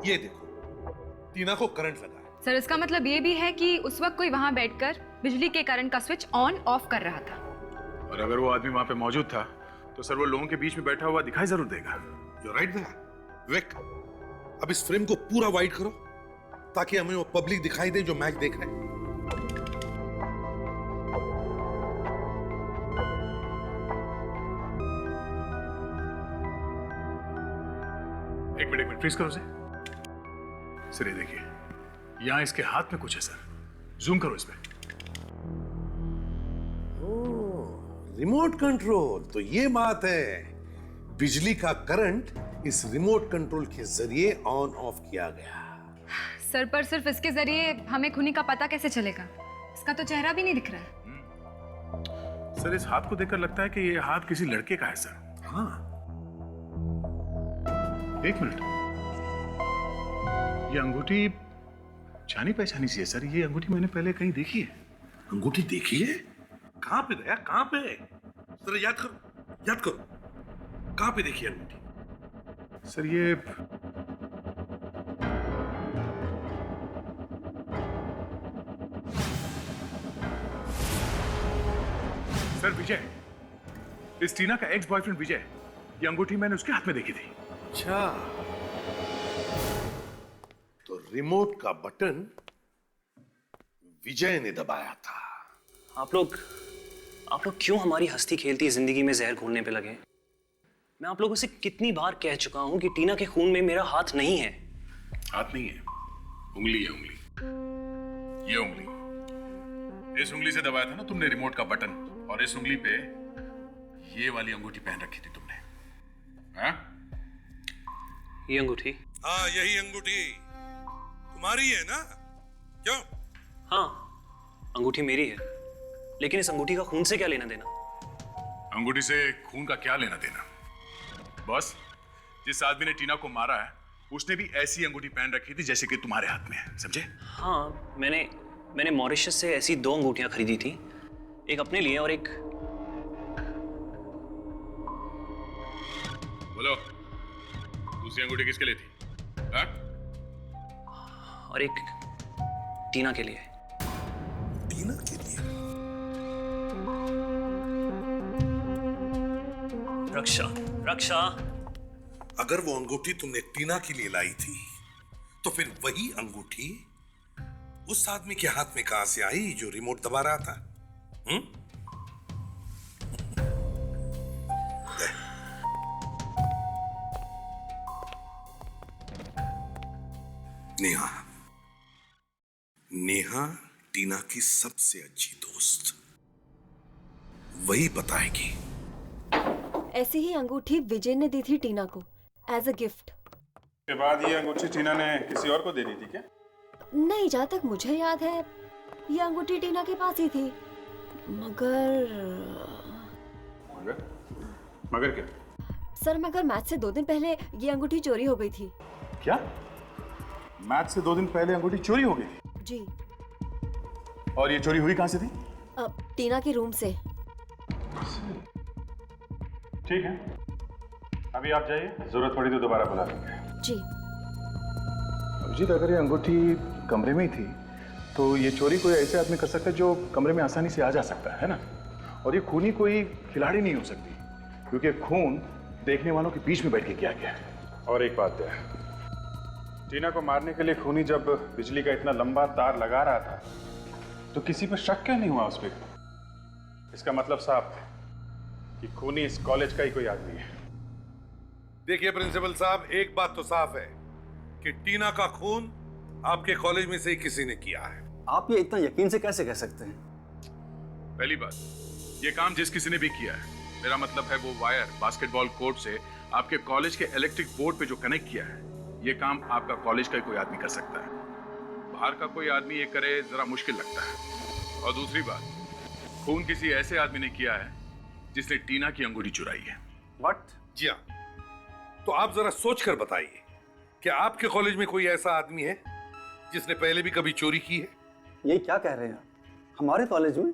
Speaker 15: ये देखो, टीना को करंट लगा है।
Speaker 3: सर इसका मतलब ये भी है कि उस वक्त कोई वहां बैठकर बिजली के करंट का स्विच ऑन ऑफ कर रहा था।
Speaker 13: और अगर वो आदमी वहां पे मौजूद था तो सर वो लोगों के बीच में बैठा हुआ दिखाई जरूर देगा।
Speaker 15: You're right there. विक, अब इस फ्रेम को पूरा वाइड करो ताकि हमें वो पब्लिक दिखाई दे जो मैच देख रहे हैं।
Speaker 13: एक मिनट फ्रीज करो सर, ये देखिए, यहां इसके हाथ में कुछ है सर, जूम करो इस पे।
Speaker 15: रिमोट कंट्रोल, तो ये बात है। बिजली का करंट इस रिमोट कंट्रोल के जरिए ऑन ऑफ किया गया।
Speaker 3: सर पर सिर्फ इसके जरिए हमें खूनी का पता कैसे चलेगा? इसका तो चेहरा भी नहीं दिख रहा है।
Speaker 13: सर इस हाथ को देखकर लगता है कि ये हाथ किसी लड़के का है सर।
Speaker 15: हाँ,
Speaker 13: एक मिनट, ये अंगूठी जानी पहचानी सी है सर। ये अंगूठी मैंने पहले कहीं देखी है।
Speaker 15: अंगूठी देखी है? कहां पे दया, कहां पे? जरा याद करो, कहां पे देखी अंगूठी?
Speaker 13: सर ये सर विजय, इस टीना का एक्स बॉयफ्रेंड विजय, ये अंगूठी मैंने उसके हाथ में देखी थी।
Speaker 15: अच्छा, तो रिमोट का बटन विजय ने दबाया था।
Speaker 10: आप लोग क्यों हमारी हंसती खेलती जिंदगी में जहर घोलने पे लगे? मैं आप लोगों से कितनी बार कह चुका हूं कि टीना के खून में मेरा हाथ नहीं है।
Speaker 13: हाथ नहीं है, उंगली है, उंगली। ये उंगली, इस उंगली से दबाया था ना तुमने रिमोट का बटन, और इस उंगली पे ये वाली अंगूठी पहन रखी थी तुमने। हाँ?
Speaker 10: ये अंगूठी?
Speaker 15: हाँ, यही अंगूठी तुम्हारी है ना? क्यों?
Speaker 10: हाँ, अंगूठी मेरी है, लेकिन इस अंगूठी का खून से क्या लेना देना?
Speaker 13: अंगूठी से खून का क्या लेना देना? बॉस, जिस आदमी ने टीना को मारा है उसने भी ऐसी अंगूठी पहन रखी थी जैसे कि तुम्हारे हाथ में है, समझे?
Speaker 10: हाँ, मैंने मॉरिशस से ऐसी 2 अंगूठियां खरीदी थी, एक अपने लिए और एक...
Speaker 13: बोलो, दूसरी अंगूठी किसके लिए थी? हाँ?
Speaker 10: और एक टीना के लिए।
Speaker 15: टीना के लिए?
Speaker 10: रक्षा।
Speaker 15: अगर वो अंगूठी तुमने टीना के लिए लाई थी, तो फिर वही अंगूठी उस आदमी के हाथ में कहां से आई जो रिमोट दबा रहा था? नेहा टीना की सबसे अच्छी दोस्त, वही बताएगी।
Speaker 9: ऐसी ही अंगूठी विजय ने दी थी टीना को एज अ गिफ्ट।
Speaker 13: के बाद ये अंगूठी टीना ने किसी और को दे दी थी क्या?
Speaker 9: नहीं, जहाँ तक मुझे याद है ये अंगूठी टीना के पास ही थी। मगर
Speaker 13: क्या?
Speaker 9: सर, मगर मैच से 2 दिन पहले ये अंगूठी चोरी हो गई थी।
Speaker 13: क्या? मैच से 2 दिन पहले अंगूठी चोरी हो गई थी?
Speaker 9: जी।
Speaker 13: और ये चोरी हुई कहां से थी?
Speaker 9: टीना के रूम से।
Speaker 13: ठीक है, अभी आप जाइए, जरूरत पड़ी तो दोबारा बुला लेंगे।
Speaker 9: जी।
Speaker 13: अभिजीत, अगर ये अंगूठी कमरे में ही थी तो ये चोरी कोई ऐसे आदमी कर सकता है जो कमरे में आसानी से आ जा सकता है ना? और ये खूनी कोई खिलाड़ी नहीं हो सकती, क्योंकि खून देखने वालों के बीच में बैठ के किया गया है। और एक बात है, टीना को मारने के लिए खूनी जब बिजली का इतना लंबा तार लगा रहा था तो किसी पर शक क्यों नहीं हुआ उस पर? इसका मतलब साफ है कि खूनी इस कॉलेज का ही कोई आदमी है।
Speaker 15: देखिए प्रिंसिपल साहब, एक बात तो साफ है कि टीना का खून आपके कॉलेज में से ही किसी ने किया है।
Speaker 14: आप ये इतना यकीन से कैसे कह सकते हैं?
Speaker 13: पहली बात, ये काम जिस किसी ने भी किया है, मेरा मतलब है वो वायर बास्केटबॉल कोर्ट से आपके कॉलेज के इलेक्ट्रिक बोर्ड पे जो कनेक्ट किया है, ये काम आपका कॉलेज का ही कोई आदमी कर सकता है। बाहर का कोई आदमी ये करे जरा मुश्किल लगता है। और दूसरी बात, खून किसी ऐसे आदमी ने किया है जिसने टीना की अंगूठी चुराई है।
Speaker 15: व्हाट? जी हाँ, तो आप जरा सोच कर बताइए, क्या आपके कॉलेज में कोई ऐसा आदमी है जिसने पहले भी कभी चोरी की है?
Speaker 14: ये क्या कह रहे हैं हमारे कॉलेज में?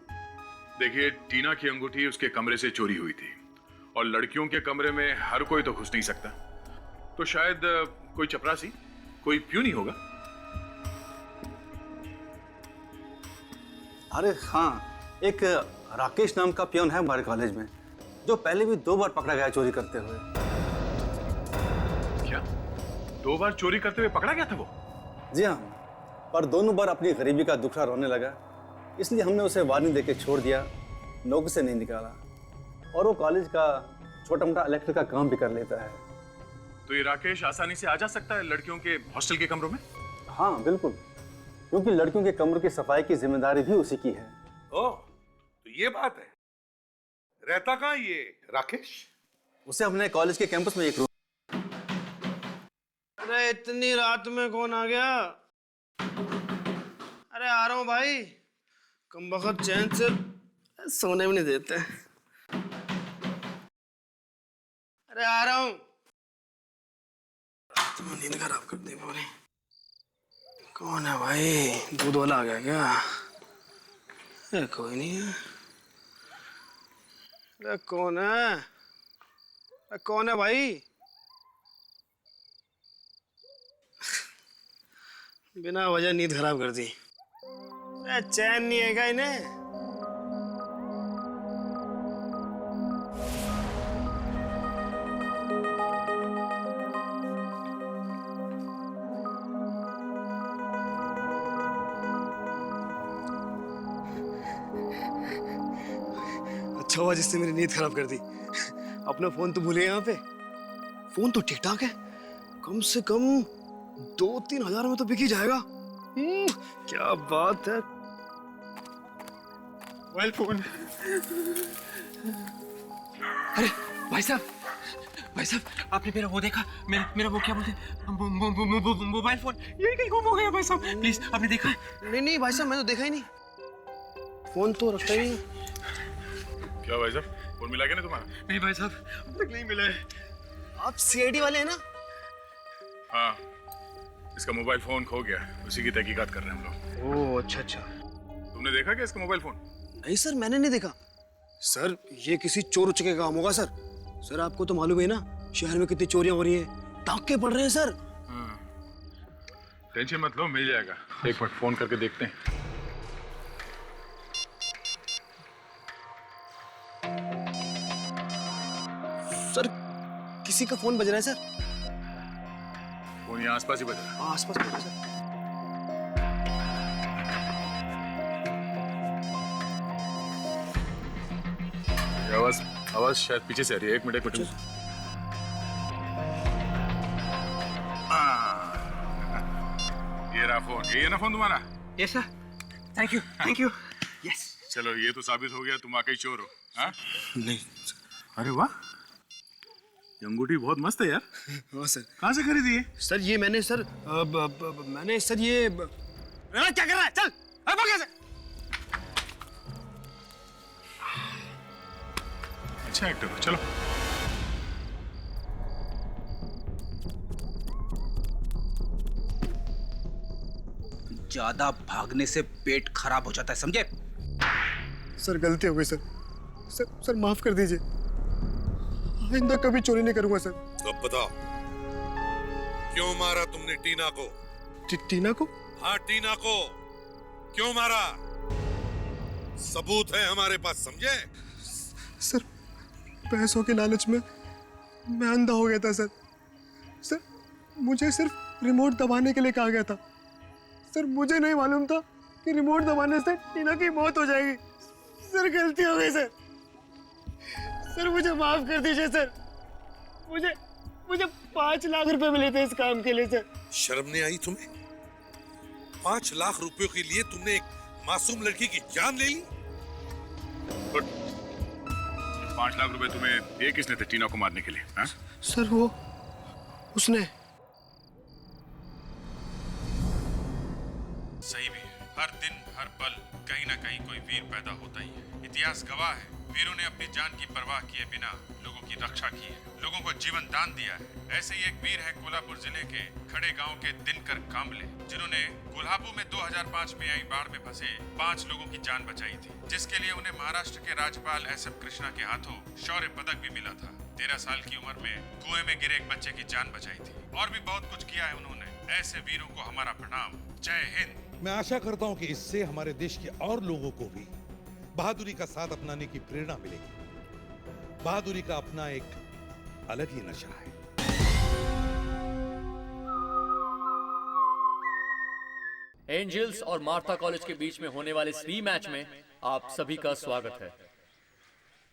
Speaker 13: देखिए, टीना की अंगूठी उसके कमरे से चोरी हुई थी, और लड़कियों के कमरे में हर कोई तो घुस नहीं सकता, तो शायद कोई चपरासी, कोई प्यून ही होगा।
Speaker 14: अरे हाँ, एक राकेश नाम का पियोन है हमारे कॉलेज में, जो पहले भी 2 बार पकड़ा गया चोरी करते हुए।
Speaker 13: क्या 2 बार चोरी करते हुए पकड़ा गया था वो?
Speaker 14: जी हाँ, पर दोनों बार अपनी गरीबी का दुखड़ा रोने लगा, इसलिए हमने उसे वार्निंग देके छोड़ दिया, नौकरी से नहीं निकाला, और वो कॉलेज का छोटा मोटा इलेक्ट्रिक का काम भी कर लेता है।
Speaker 13: तो ये राकेश आसानी से आ जा सकता है लड़कियों के हॉस्टल के कमरों में?
Speaker 14: हाँ बिल्कुल, क्योंकि लड़कियों के कमरों की सफाई की जिम्मेदारी भी उसी की है।
Speaker 15: ओह, तो ये बात है। रहता कहाँ ये राकेश?
Speaker 14: उसे हमने कॉलेज के कैंपस में एक रूम।
Speaker 19: अरे इतनी रात में कौन आ गया? अरे आ रहा हूँ भाई, कमबख्त चैन से सोने में नहीं देते। अरे आ रहा हूँ। तुम नींद खराब कर दी पूरी। कौन है भाई? दूध वाला आ गया क्या? अरे कोई नहीं है। अरे कौन है? अरे कौन है भाई? बिना वजह नींद खराब कर दी। अरे चैन नहीं है क्या इन्हें? अच्छा हुआ जिससे मेरी नींद खराब कर दी। अपना फोन तो भूले यहाँ पे। फोन तो ठीक ठाक है, कम से कम 2-3 हजार में तो बिक ही जाएगा। क्या बात है। Mobile phone.
Speaker 7: अरे भाई साहब आपने मेरा वो देखा? मेरा वो क्या बोलते हैं, मोबाइल फोन यही कहीं गुम हो गया भाई साहब। प्लीज आपने देखा है?
Speaker 19: नहीं भाई साहब, मैंने तो देखा ही नहीं। फोन तो रखता ही नहीं।
Speaker 13: क्या भाई साहब, फोन मिला क्या नहीं तुम्हारा?
Speaker 19: नहीं भाई साहब, अब तक नहीं मिला है। आप सीआईडी वाले हैं ना?
Speaker 13: हाँ, इसका मोबाइल फोन खो गया, उसी की तहकीकात कर रहे हैं हम लोग।
Speaker 19: ओह अच्छा।
Speaker 13: तुमने देखा क्या इसका मोबाइल फोन?
Speaker 19: नहीं सर, मैंने नहीं देखा। सर ये किसी चोर उचके का काम होगा सर। सर आपको तो मालूम है ना शहर में कितनी चोरियां हो रही हैं, डाके पड़ रहे हैं सर।
Speaker 13: टेंशन मत लो, मिल जाएगा। एक मिनट फोन करके देखते हैं।
Speaker 19: सर किसी का फोन बज रहा है सर।
Speaker 13: फोन यहाँ आसपास ही बज रहा है।
Speaker 19: आसपास बज रहा है सर।
Speaker 13: आवाज शायद पीछे से आ रही है। एक मिनट। ये रहा फोन। ये है ना फोन तुम्हारा?
Speaker 7: Yes sir, thank you. Yes.
Speaker 13: चलो ये तो साबित हो गया तुम वाकई चोर हो। हाँ?
Speaker 19: नहीं।
Speaker 13: अरे वाह, ये अंगूठी बहुत मस्त है यार।
Speaker 19: हाँ सर।
Speaker 13: कहाँ से खरीदी है?
Speaker 19: सर ये मैंने सर ये
Speaker 7: क्या कर रहा है? चल अब हो गया सर।
Speaker 13: अच्छा एक्टर हो, चलो।
Speaker 18: ज्यादा भागने से पेट खराब हो जाता है, समझे?
Speaker 19: सर गलती हो गई सर। सर माफ कर दीजिए, आइंदा कभी चोरी नहीं करूंगा सर।
Speaker 15: अब बताओ, क्यों मारा तुमने टीना को?
Speaker 19: टीना को?
Speaker 15: हाँ टीना को क्यों मारा? सबूत है हमारे पास, समझे?
Speaker 19: सर पैसों के लालच में मैं अंधा हो गया था सर। मुझे सिर्फ रिमोट दबाने के लिए कहा गया था। सर मुझे नहीं मालूम था कि रिमोट दबाने से टीना की मौत हो जाएगी। सर गलती हो गई सर। सर मुझे माफ कर दीजिए सर। मुझे 5 लाख रुपए मिले थे इस काम के लिए सर।
Speaker 15: शर्म नहीं आई तुम्हें? 5 लाख रुपयों के लिए तुमने एक मासूम लड़की की जान ले ली?
Speaker 13: 5 लाख रुपए तुम्हें दिए किसने थे टीना को मारने के लिए? हाँ?
Speaker 19: सर वो उसने।
Speaker 20: सही भी है, हर दिन हर पल कहीं ना कहीं कोई वीर पैदा होता ही है। इतिहास गवाह है, वीरों ने अपनी जान की परवाह किए बिना लोगों की रक्षा की है, लोगों को जीवन दान दिया है। ऐसे ही एक वीर है कोल्हापुर जिले के खड़े गांव के दिनकर कांबले, जिन्होंने कोल्हापुर में 2005 में आई बाढ़ में फंसे 5 लोगों की जान बचाई थी, जिसके लिए उन्हें महाराष्ट्र के राज्यपाल SF कृष्णा के हाथों शौर्य पदक भी मिला था। 13 साल की उम्र में कुएं में गिरे एक बच्चे की जान बचाई थी। और भी बहुत कुछ किया है उन्होंने। ऐसे वीरों को हमारा प्रणाम। जय हिंद।
Speaker 21: मैं आशा करता हूं कि इससे हमारे देश के और लोगों को भी बहादुरी का साथ अपनाने की प्रेरणा मिलेगी। बहादुरी का अपना एक अलग ही नशा है।
Speaker 11: एंजल्स और मार्था कॉलेज के बीच में होने वाले इस रीमैच में आप सभी का स्वागत है।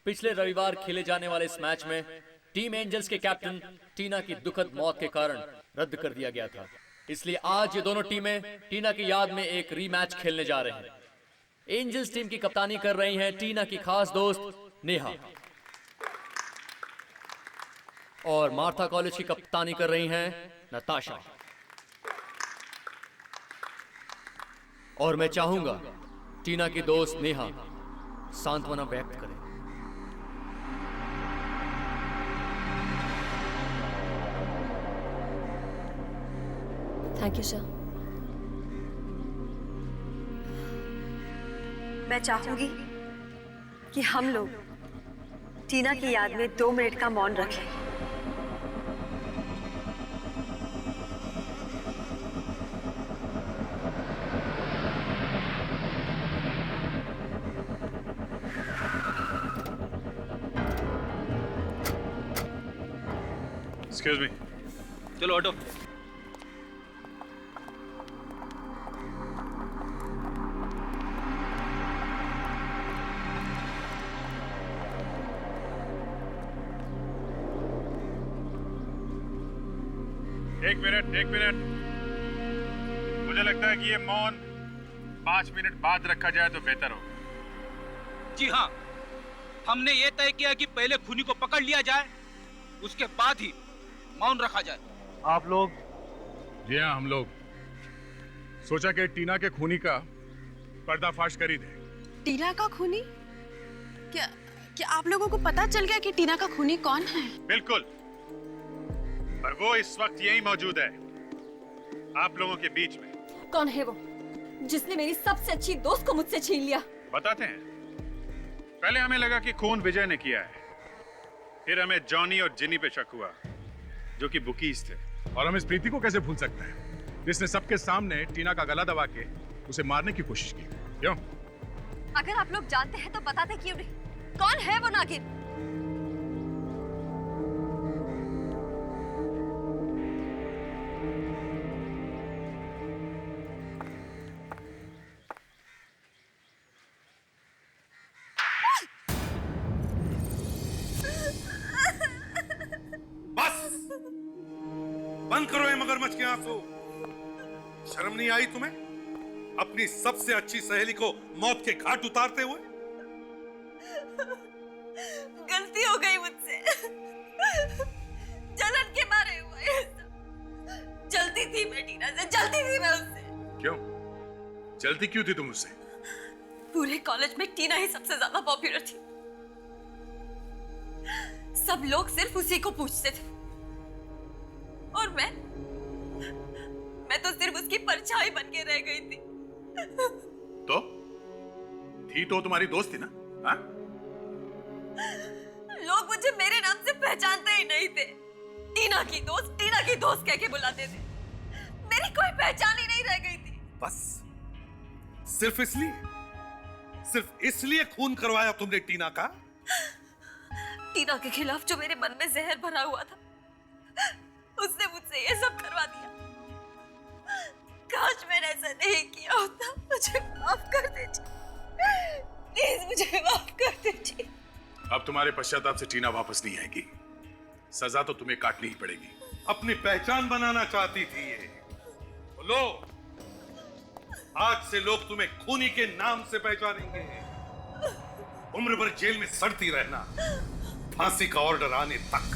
Speaker 11: पिछले रविवार खेले जाने वाले इस मैच में टीम एंजल्स के कैप्टन टीना की दुखद मौत के कारण रद्द कर दिया गया था। इसलिए आज ये दोनों टीमें टीना की याद में एक रीमैच खेलने जा रहे हैं। एंजल्स टीम की कप्तानी कर रही हैं टीना की खास दोस्त नेहा, और मार्था कॉलेज की कप्तानी कर रही हैं नताशा। और मैं चाहूंगा टीना की दोस्त नेहा सांत्वना व्यक्त करे।
Speaker 9: Thank you sir.
Speaker 4: मैं चाहूंगी कि हम लोग टीना की याद में 2 मिनट का मौन रखें।
Speaker 13: Excuse me.
Speaker 10: चलो ऑटो।
Speaker 20: एक मिनट। मुझे लगता है कि ये मौन 5 मिनट बाद रखा जाए तो बेहतर हो।
Speaker 18: जी हाँ, हमने ये तय किया कि पहले खूनी को पकड़ लिया जाए, उसके बाद ही मौन रखा जाए।
Speaker 13: आप लोग? जी हाँ, हम लोग सोचा कि टीना के खूनी का पर्दाफाश कर ही दे।
Speaker 12: टीना का खूनी? क्या आप लोगों को पता चल गया कि टीना का खूनी कौन है?
Speaker 20: बिल्कुल, पर वो इस वक्त यही मौजूद है, आप लोगों के बीच में।
Speaker 9: कौन है वो जिसने मेरी सबसे अच्छी दोस्त को मुझसे छीन लिया?
Speaker 20: बताते हैं। पहले हमें लगा कि खून विजय ने किया है, फिर हमें जॉनी और जिनी पे शक हुआ, जो कि बुकीज थे।
Speaker 13: और हम इस प्रीति को कैसे भूल सकते हैं, जिसने सबके सामने टीना का गला दबा के उसे मारने की कोशिश की। क्यों?
Speaker 4: अगर आप लोग जानते हैं तो बताते क्यों नहीं? कौन है वो नागिन?
Speaker 21: बंद करो ये मगरमच्छ के आंसू। शर्म नहीं आई तुम्हें अपनी सबसे अच्छी सहेली को मौत के घाट उतारते हुए?
Speaker 4: गलती हो गई मुझसे, जलन के मारे हुआ ये सब। जलती थी मैं टीना से, जलती थी मैं उससे।
Speaker 13: क्यों जलती क्यों थी तुम उससे?
Speaker 4: पूरे कॉलेज में टीना ही सबसे ज्यादा पॉपुलर थी। सब लोग सिर्फ उसी को पूछते थे और मैं तो सिर्फ उसकी परछाई बन के रह गई थी।
Speaker 13: तो थी तो तुम्हारी दोस्त थी ना? हाँ?
Speaker 4: लोग मुझे मेरे नाम से पहचानते ही नहीं थे। टीना की दोस्त कह के बुलाते थे। मेरी कोई पहचान ही नहीं रह गई थी।
Speaker 21: बस सिर्फ इसलिए खून करवाया तुमने टीना का?
Speaker 4: टीना के खिलाफ जो मेरे मन में जहर भरा हुआ था, उसने मुझसे ये सब करवा दिया। काश मैंने ऐसा नहीं किया होता। मुझे माफ कर दीजिए, प्लीज मुझे माफ कर दीजिए।
Speaker 13: अब तुम्हारे पश्चाताप से टीना वापस नहीं आएगी, सजा तो तुम्हें काटनी ही पड़ेगी।
Speaker 21: अपनी पहचान बनाना चाहती थी ये। लो, आज से लोग तुम्हें खूनी के नाम से पहचानेंगे। उम्र भर जेल में सड़ती रहना, फांसी का ऑर्डर आने तक।